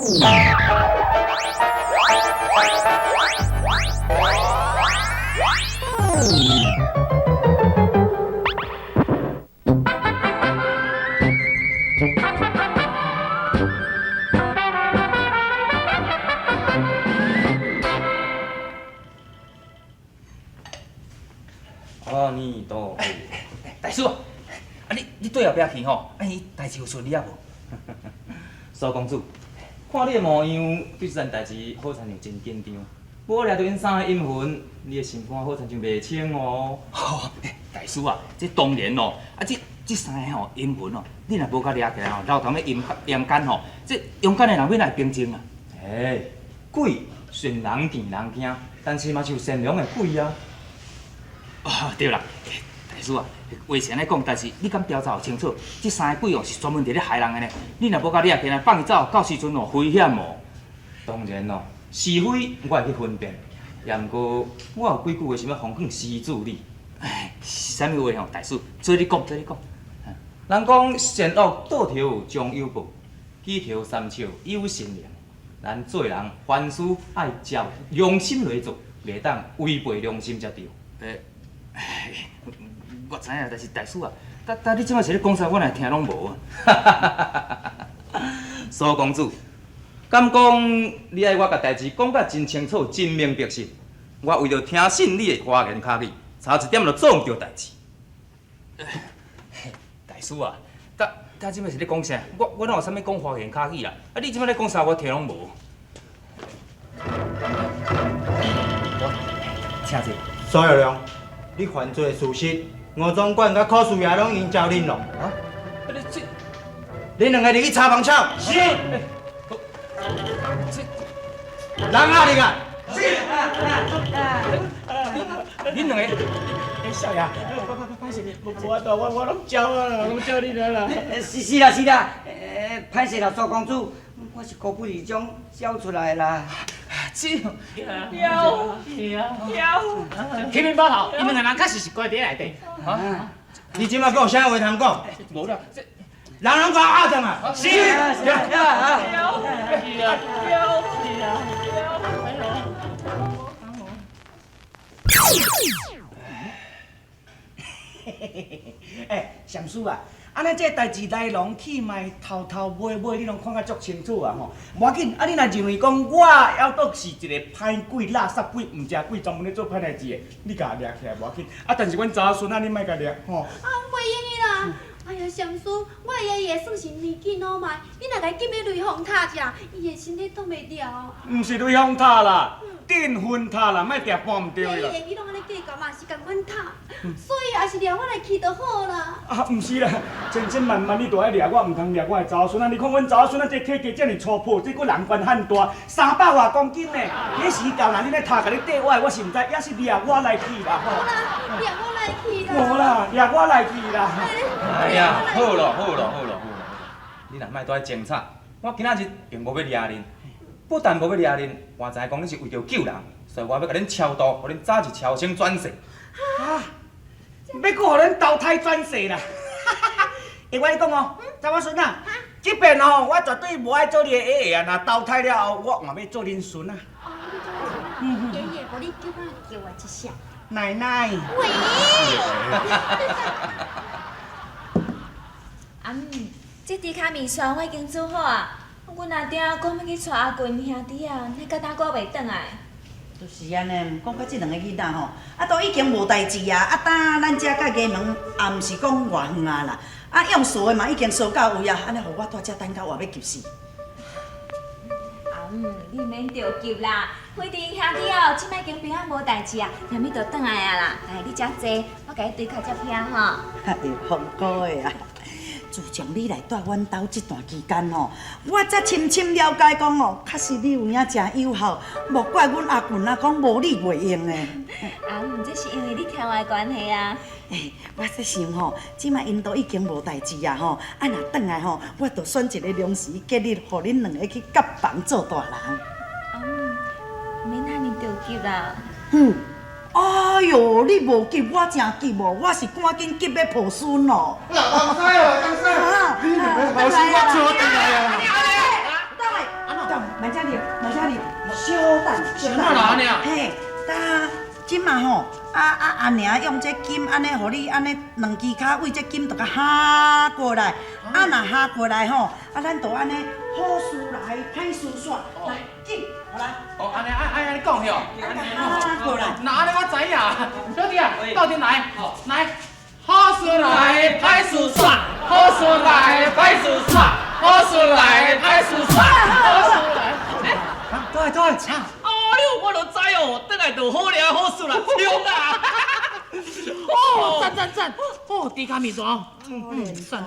阿弥陀佛。大叔，啊你对后壁去吼，伊代志有顺利啊无？苏公主，看你的模样，对这件代志好亲像真紧张。我掠到因三个阴魂，你的心肝好亲像袂清哦。大叔啊，这当然咯，这三个吼阴魂哦，你若无甲掠起来吼，老头要阴间吼，这阳间的人要来平静啊。鬼虽然人见人惊，但是嘛是有善良的鬼啊。对啦，大叔啊，话是安尼讲，但是你敢调查清楚，这三个鬼哦是专门伫咧害人的呢。你若无甲掠起来，放伊走，到时阵哦危险哦。当然咯，是非我会去分辨，也毋过我有几句话想要奉劝施主你。是啥物话吼，大叔，做你讲，做你讲。人讲善恶倒头将有报，举头三笑有善良。咱做人凡事爱照良心来做，袂当违背良心才对。我知影，但是大叔啊，但你即摆是咧讲啥，我若听拢无啊。苏公主，敢讲你爱我甲代志讲甲真清楚、真明白实？我为着听信你的花言巧语，差一点就做唔到代志。大叔啊，但即摆是咧讲啥？我哪有啥物讲花言巧语啦？啊，你即摆咧讲啥，我听拢无。请坐。苏月亮，你犯罪的事实，吴总管甲柯树也拢已经交恁咯。啊？恁两个入去查房抢。是。人啊你啊！是。恁两个。少爷，歹势，无法度，我拢招啊，拢招你啦。是啦，歹势啦，苏公主，我是高不二中教出来啦。有，起面包头，因两个人确实是关伫内底。啊！你即摆讲有啥话通讲？无啦，人人讲阿正啊！是。上师啊，安尼这代志来龙去脉头头尾尾，你拢看甲足清楚啊吼。无要紧，你若认为讲我要倒是一个歹鬼、垃圾鬼、毋食鬼，专门咧做歹代志的，你甲掠起来无要紧。但是阮查孙你莫甲掠吼。袂用伊啦！哎呀，上师，我爷爷算是年纪老迈，你若来禁咧雷峰塔者，伊的身体挡袂了。毋是雷峰塔啦，电昏塔啦，莫定搬毋对啦。爷爷，你拢安尼计较嘛，是共阮塔，所以也是掠我来去就好啦。啊，毋是啦，千万你都爱掠我，毋通掠我的查孙啊！你看阮查孙啊，这体格遮尔粗暴，这个人悬很大，300多公斤呢。迄时到若你咧塔甲你缀我，我是毋知，也是掠我来去啦吼。掠我来去啦。无啦，掠我来去啦。哎呀，好咯，你若莫在争吵，我今仔日并无要掠恁，不但无要掠恁，我知影讲你是为着救人，所以我要甲恁超度，互恁早日超生转世。啊！要搁互恁投胎转世啦！会我你讲哦，查某孙啊，即边哦，我绝对无爱做你的爷爷啊！若投胎了后，我嘛要做恁孙啊！爷爷，无你叫我一声。奶奶。喂。这猪脚面线我已经煮好啊。阮阿爹讲要去带阿群兄弟啊，你敢当我袂转来？就是安尼，讲到即两个囡仔吼，都已经无代志啊，等咱遮甲衙门，也毋是讲偌远啊啦，用数的嘛已经数到位啊，安尼互我带遮等到活要急死。你免着急啦，辉弟兄弟哦，即摆已经平安无代志啊，下面就转来啊啦。来，你遮坐，我甲你对脚接听吼。哎呦，风哥的啊！自从你来带阮兜这段期间吼，我才深深了解讲哦，确实你有影真友好，莫怪阮阿群啊讲无你袂用的。这是因为你听我的关系啊。我在想吼，即摆因都已经无代志啊吼，若转来吼，我就选一个良时吉日，互恁两个去结房做大人。免遐尼着急啦。哎哟，你无急，我真急哦，我是赶紧急要抱孙咯。老师，你两个好心，我找回来啊！总，慢点哩，小等，什么啦你啊？嘿，今嘛吼，阿娘用这金安尼，互你安尼两支骹为这金就甲下过来，若下过来吼，咱就安尼好事来，歹事煞，来紧，好来。哦，安尼讲吼，下过来。那安尼我知影，小弟啊，到底来，好事来，歹事煞，好事来，歹事煞，好事来，歹事煞，好事来。对，哎呦，我都知哦，等下就好了，好事啦，冲啊！哦，赞！哦，猪脚面线，赞。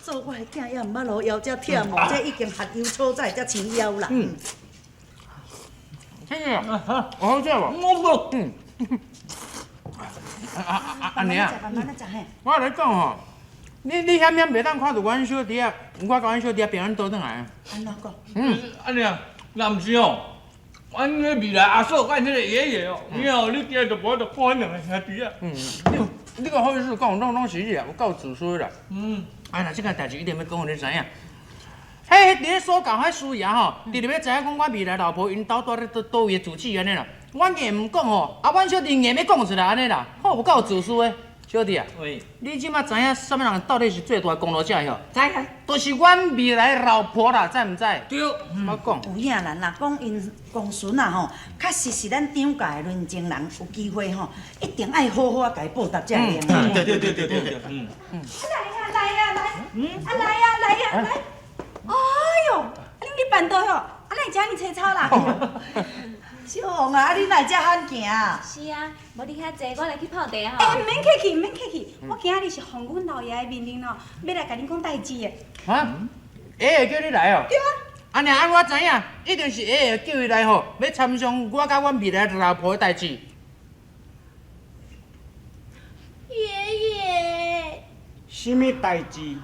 做我的囝也毋捌路腰遮忝哦，这已经学油炒菜才青腰啦。谢谢，好食无？我安尼啊，慢慢食嘿。我来讲吼，你险袂当看到阮小弟啊，我甲阮小弟平安倒转来。安怎讲？安尼啊，若毋是哦，阮迄未来阿嫂，阮迄个爷爷哦，以后你今日就无得看两个兄弟啊。你个好意思讲，拢是你啊，有够自私啦。哎呀，这个代志一定要讲互你知影。迄伫咧所教迄师爷吼，直直要知影讲我未来老婆因兜住咧倒位的住址安尼啦。阮硬毋讲吼，阮小弟硬要讲出来安尼啦，好有够自私的。小弟啊，喂，你即马知影什么人到底是最大的功劳者吼？知。就是阮未来的老婆啦，知毋知？对。我讲。有影啦，若讲因公孙啊吼，确实是咱张家的论情人，有机会吼，一定爱好好啊，甲伊报答才会用。对。来呀！哎呦，你办倒哟，哪会遮尔青草啦？小红啊，你哪会遮罕行？是啊，无你遐济，我来去泡茶吼。哎，免客气，我今日是奉阮老爷的命令哦，要来甲恁讲代志的。啊？爷爷叫你来哦？对啊。安尼我知影，一定是爷爷叫伊来吼，要参详我甲阮未来老婆的代志。爷爷，什么代志？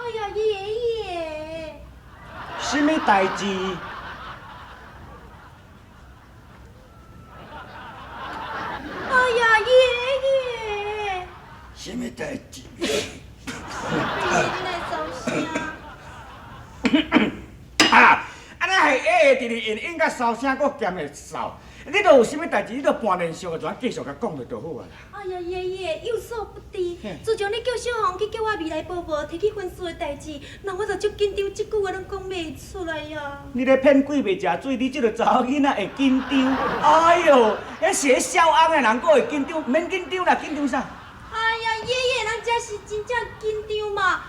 哎呀，爷爷，什么代志？哎呀，爷爷，什么代志？爷爷你来收声。啊！安尼系爷爷伫咧应该烧声，搁兼会烧。你都有啥物代志，你都半连续个怎继续甲讲就好啊啦。哎呀，爷爷有所不知，自从你叫小红去叫我未来婆婆提起婚事的代志，那我就足紧张，一句话拢讲袂出来呀。你咧骗鬼袂食水，你即个查某囡仔会紧张。哎哟，迄是小翁的人，搁会紧张，免紧张啦，紧张啥？哎呀，爷爷，人家是真正紧张嘛。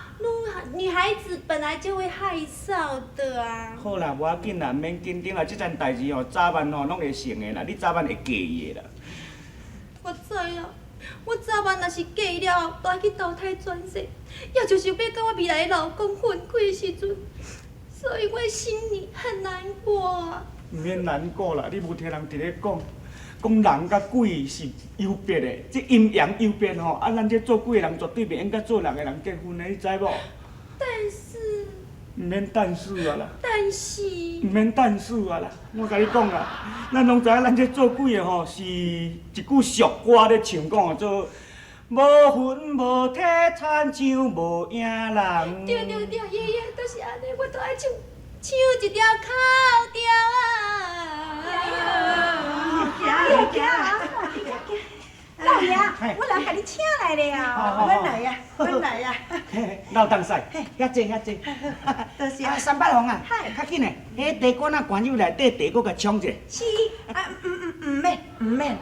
女孩子本来就会害臊的啊。好啦，无要紧啦，免紧张啦，即件代志哦，早晚哦拢会成的啦，你早晚会介意的啦。我知啊，我早晚若是嫁了后，就爱去投胎转世，也就是要甲我未来的老公分开的时阵，所以我心里很难过啊。唔免难过啦，你无听人伫咧讲人甲鬼是有别的，即阴阳有别吼。啊，咱这做鬼的人绝对袂应该做人的人结婚的，你知无？但是，唔免但是啊啦，唔免但是啊啦，我甲你讲啦，咱拢知影咱这做鬼的吼是一句俗歌咧唱讲做无魂无体，亲像无影人。对，爷爷就是安尼，我都爱唱一条口调啊。行，老爷，我来甲你请来了。阮来呀。老当使，遐济。多谢。啊，三八红啊，较紧诶，迄茶馆啊，关友内底茶搁甲冲者。是，唔免。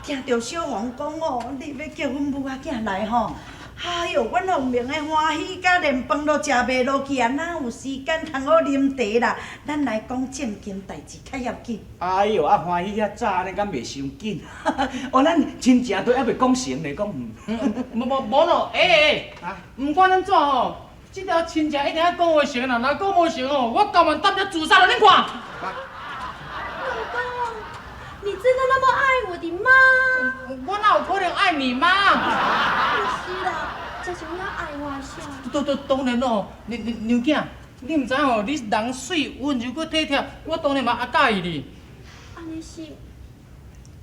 听着小红讲哦，你要叫阮母仔囝来吼。哎哟，阮后面的欢喜，甲连饭都食袂落去啊，哪有时间通好啉茶啦？咱来讲正经代志，较要紧。哎哟，啊欢喜遐早呢，敢袂伤紧？哦，咱亲情都还袂讲成咧，讲无咯，啊，毋管怎吼，即条亲情一定要讲话成啦，若讲无成吼，我甘愿担了自杀了，恁看。老公，你真的那么爱我的吗？我哪有可能爱你妈？不是啦，这想要爱我下。当然咯，娘囝，你毋知吼，你人水温柔搁体贴，我当然嘛介意你。安尼是，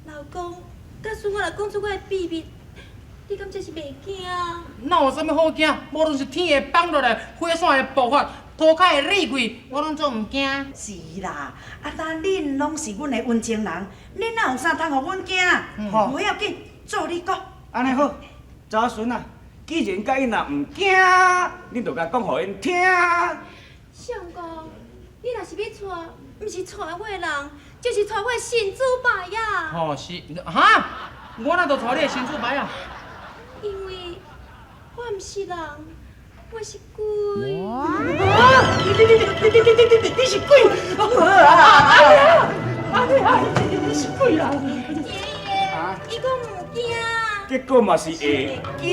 老公，假使我若讲出我的秘密，你敢真是袂惊？哪有啥物好惊？无论是天会放落来，火线会爆发，涂骹会裂开，我拢总毋惊。是啦，啊，但恁拢是阮的温情人，恁哪有啥通互阮惊？好无要紧，做你讲。安尼好，查孙啊，既然甲因若毋惊，恁就甲讲互因听。相公，你若是要娶，毋是娶我的人，就是娶我的新主白呀。吼是哈，我哪着带你的新主牌啊？因为我毋是人，我是鬼。你是鬼！你是鬼啦！爷爷，伊讲毋惊。结果嘛是会惊。